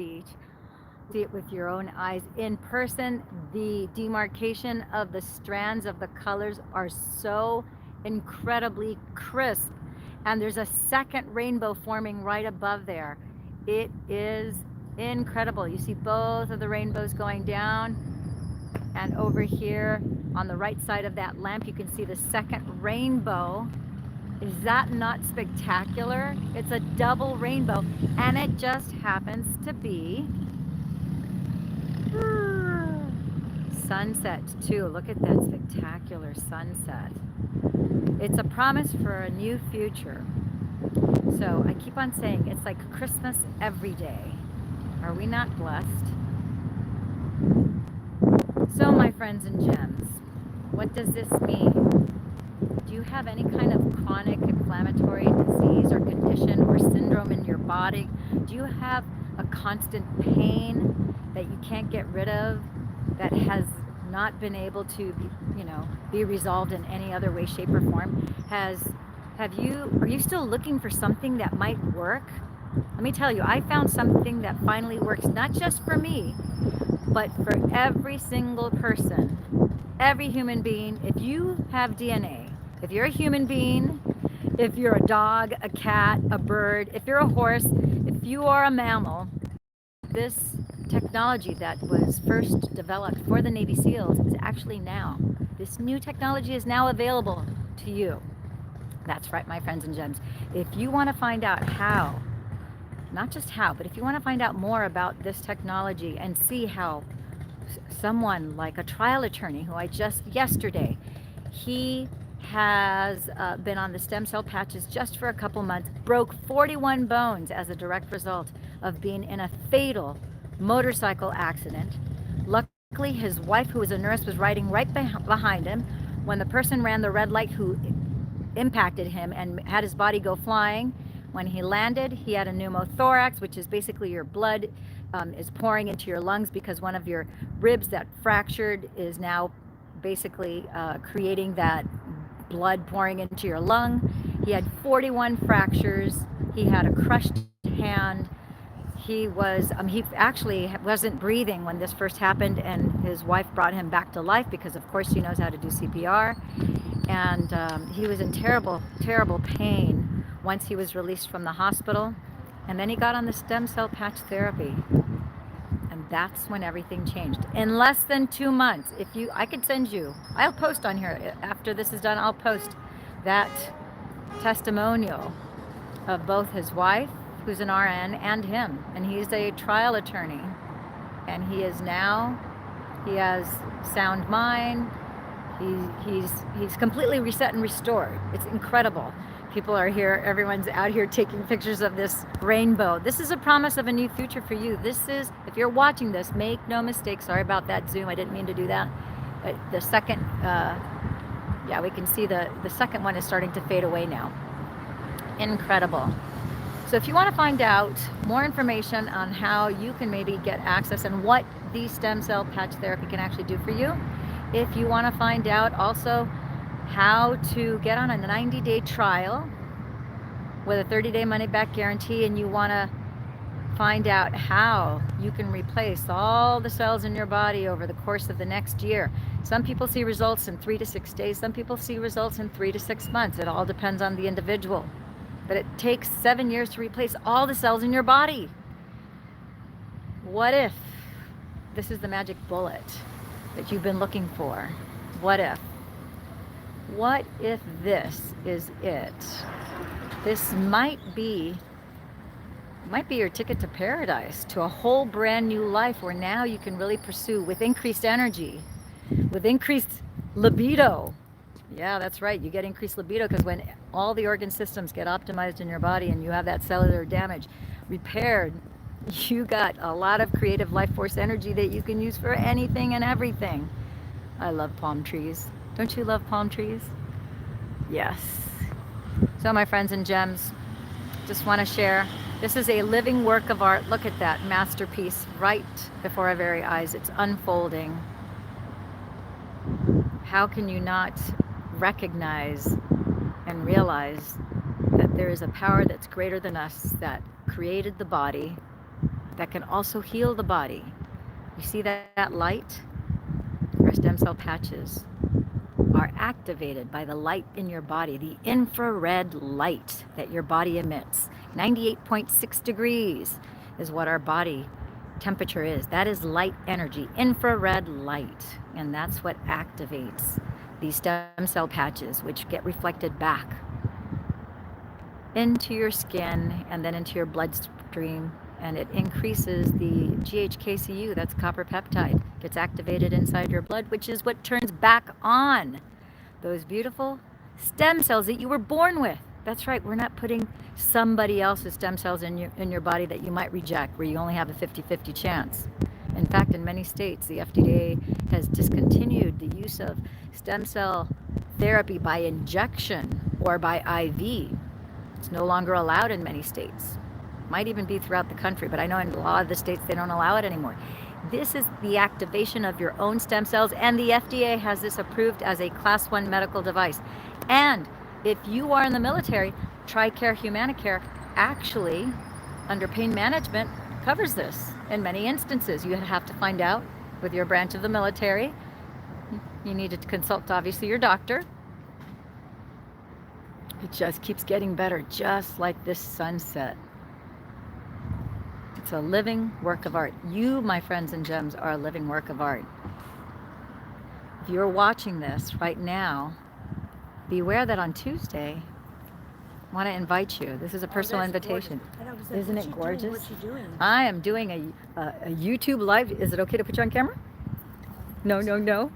beach. See it with your own eyes. In person, the demarcation of the strands of the colors are so incredibly crisp. And there's a second rainbow forming right above there. It is incredible. You see both of the rainbows going down, and over here on the right side of that lamp you can see the second rainbow. Is that not spectacular? It's a double rainbow, and it just happens to be sunset too. Look at that spectacular sunset. It's a promise for a new future. So I keep on saying it's like Christmas every day. Are we not blessed? So my friends and gems, what does this mean? Do you have any kind of chronic inflammatory disease or condition or syndrome in your body? Do you have a constant pain that you can't get rid of, that has not been able to be resolved in any other way, shape, or form? Are you still looking for something that might work? Let me tell you, I found something that finally works, not just for me, but for every single person, every human being. If you have DNA, if you're a human being, if you're a dog, a cat, a bird, if you're a horse, if you are a mammal, this technology that was first developed for the Navy SEALs is actually now, this new technology is now available to you. That's right, my friends and gems. If you want to find out how, not just how, but if you want to find out more about this technology and see how someone like a trial attorney who I just yesterday, he has been on the stem cell patches just for a couple months, broke 41 bones as a direct result of being in a fatal motorcycle accident. Luckily, his wife, who was a nurse, was riding right behind him when the person ran the red light who impacted him and had his body go flying. When he landed, he had a pneumothorax, which is basically your blood is pouring into your lungs because one of your ribs that fractured is now basically creating that blood pouring into your lung. He had 41 fractures. He had a crushed hand. He actually wasn't breathing when this first happened, and his wife brought him back to life because of course she knows how to do CPR. And he was in terrible, terrible pain once he was released from the hospital. And then he got on the stem cell patch therapy. And that's when everything changed. In less than 2 months, I could send you, I'll post on here, after this is done, I'll post that testimonial of both his wife, who's an RN, and him. And he's a trial attorney. And he has sound mind. He's completely reset and restored. It's incredible. People are here, everyone's out here taking pictures of this rainbow. This is a promise of a new future for you. This is, if you're watching this, make no mistake. Sorry about that Zoom, I didn't mean to do that. But the second, yeah, we can see the second one is starting to fade away now. Incredible. So if you want to find out more information on how you can maybe get access and what the stem cell patch therapy can actually do for you, if you want to find out also how to get on a 90-day trial with a 30-day money-back guarantee, and you want to find out how you can replace all the cells in your body over the course of the next year. Some people see results in 3 to 6 days. Some people see results in 3 to 6 months. It all depends on the individual. But it takes 7 years to replace all the cells in your body. What if this is the magic bullet that you've been looking for? What if? What if this is it? This might be your ticket to paradise, to a whole brand new life where now you can really pursue with increased energy, with increased libido. Yeah, that's right. You get increased libido because when all the organ systems get optimized in your body and you have that cellular damage repaired, you got a lot of creative life force energy that you can use for anything and everything. I love palm trees. Don't you love palm trees? Yes. So my friends and gems, just want to share. This is a living work of art. Look at that masterpiece right before our very eyes. It's unfolding. How can you not recognize and realize that there is a power that's greater than us that created the body, that can also heal the body. You see that light? Our stem cell patches are activated by the light in your body, the infrared light that your body emits. 98.6 degrees is what our body temperature is. That is light energy, infrared light, and that's what activates these stem cell patches, which get reflected back into your skin and then into your bloodstream, and it increases the GHKCU, that's copper peptide, gets activated inside your blood, which is what turns back on those beautiful stem cells that you were born with. That's right, we're not putting somebody else's stem cells in your body that you might reject, where you only have a 50-50 chance. In fact, in many states, the FDA has discontinued the use of stem cell therapy by injection or by IV. It's no longer allowed in many states. Might even be throughout the country, but I know in a lot of the states they don't allow it anymore. This is the activation of your own stem cells, and the FDA has this approved as a Class 1 medical device. And if you are in the military, TRICARE Humanicare actually, under pain management, covers this in many instances. You have to find out with your branch of the military. You need to consult, obviously, your doctor. It just keeps getting better, just like this sunset. It's a living work of art. You, my friends and gems, are a living work of art. If you're watching this right now, beware that on Tuesday, I want to invite you. This is a personal invitation. Isn't it gorgeous? What's she doing? I am doing a YouTube live. Is it okay to put you on camera? No, no, no.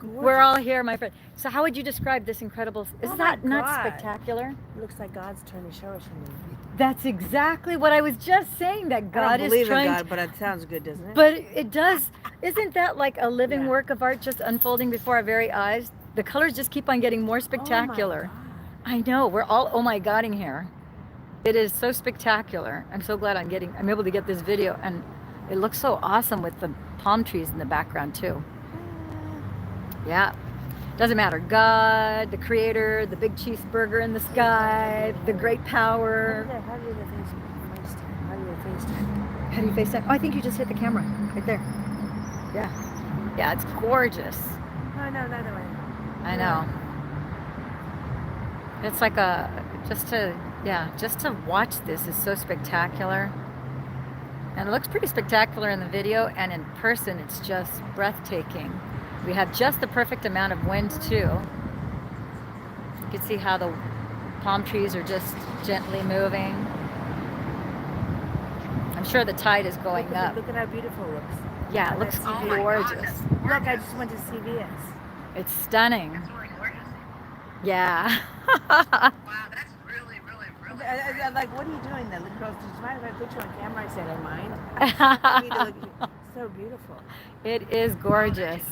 We're all here, my friend. So how would you describe this incredible? Is that not spectacular? It looks like God's trying to show us something. That's exactly what I was just saying. That God I don't is believe trying. in God, but it sounds good, doesn't it? But it does. Isn't that like a living work of art just unfolding before our very eyes? The colors just keep on getting more spectacular. Oh my God. I know. We're all oh my godding here. It is so spectacular. I'm so glad I'm able to get this video, and it looks so awesome with the palm trees in the background too. Yeah. Doesn't matter. God, the creator, the big cheeseburger in the sky, the great power. How do you FaceTime? How do you FaceTime? Oh, I think you just hit the camera right there. Yeah. Yeah, it's gorgeous. Oh, no, the other way. I know. It's like just to watch this is so spectacular. And it looks pretty spectacular in the video, and in person it's just breathtaking. We have just the perfect amount of wind too. You can see how the palm trees are just gently moving. I'm sure the tide is going up. Look at how beautiful it looks. Yeah, it looks gorgeous. Look, I just went to CVS. It's stunning. That's really gorgeous. Yeah. Wow, that's really, really, really I'm like, what are you doing then? The girl, do you mind if I put you on camera? I said, I mind. I need to look at you. So beautiful. It is gorgeous.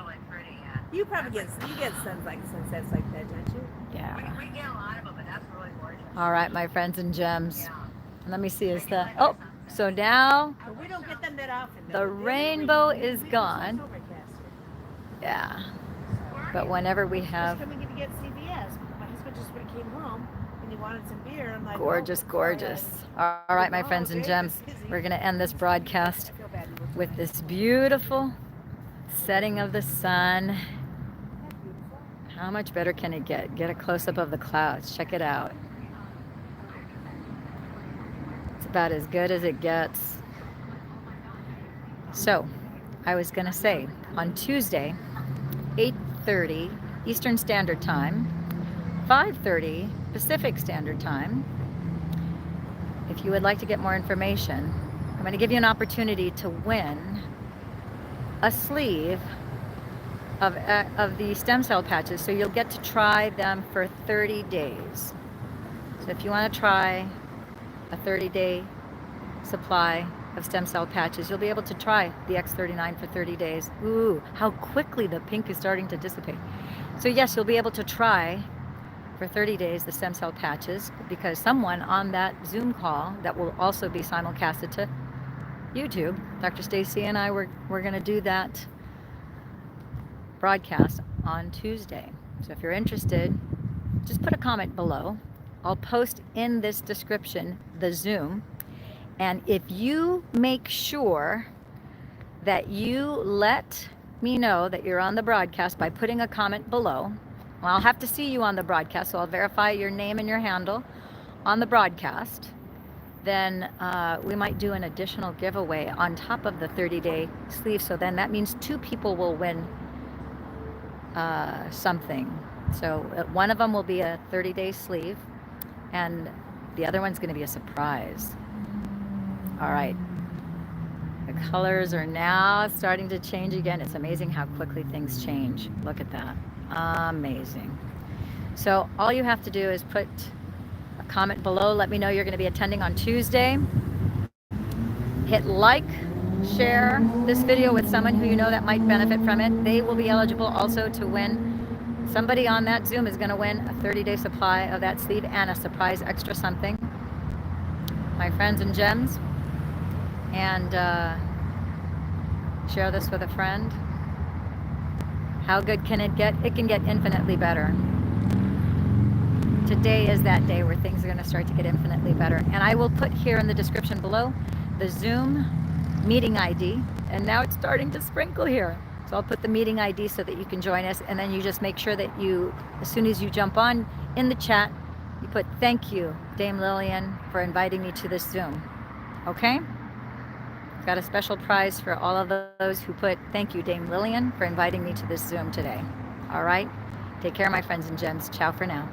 really pretty. Yeah. You probably get sunsets like that, don't you? Yeah. We get a lot of them, but that's really gorgeous. All right, my friends and gems. Yeah. Let me see, is that, oh, so now But we don't get them that often. the rainbow is gone. Yeah. But whenever we have Just coming to get CVS. My husband just came home and he wanted some beer. I'm like, gorgeous, gorgeous. All right, my friends and gems, we're going to end this broadcast with this beautiful setting of the sun. How much better can it get? Get a close-up of the clouds. Check it out. It's about as good as it gets. So, I was going to say, on Tuesday, 8:30 Eastern Standard Time, 5:30 Pacific Standard Time, if you would like to get more information, I'm going to give you an opportunity to win a sleeve of the stem cell patches, so you'll get to try them for 30 days. So if you want to try a 30-day supply of stem cell patches, you'll be able to try the X39 for 30 days. Ooh, how quickly the pink is starting to dissipate. So yes, you'll be able to try for 30 days the stem cell patches, because someone on that Zoom call that will also be simulcasted to YouTube, Dr. Stacy and I, we're going to do that broadcast on Tuesday. So if you're interested, just put a comment below. I'll post in this description the Zoom, And if you make sure that you let me know that you're on the broadcast by putting a comment below, well, I'll have to see you on the broadcast, so I'll verify your name and your handle on the broadcast. Then we might do an additional giveaway on top of the 30-day sleeve. So then that means 2 people will win something. So one of them will be a 30-day sleeve, and the other one's going to be a surprise. All right. The colors are now starting to change again. It's amazing how quickly things change. Look at that. Amazing. So all you have to do is put a comment below. Let me know you're going to be attending on Tuesday. Hit like, share this video with someone who you know that might benefit from it. They will be eligible also to win. Somebody on that Zoom is going to win a 30-day supply of that sleeve and a surprise extra something. My friends and gems. And share this with a friend. How good can it get? It can get infinitely better. Today is that day where things are going to start to get infinitely better. And I will put here in the description below the Zoom meeting ID. And now it's starting to sprinkle here. So I'll put the meeting ID so that you can join us. And then you just make sure that you, as soon as you jump on in the chat, you put thank you, Dame Lillian, for inviting me to this Zoom. Okay? Got a special prize for all of those who put thank you, Dame Lillian, for inviting me to this Zoom today. All right? Take care, my friends and gems. Ciao for now.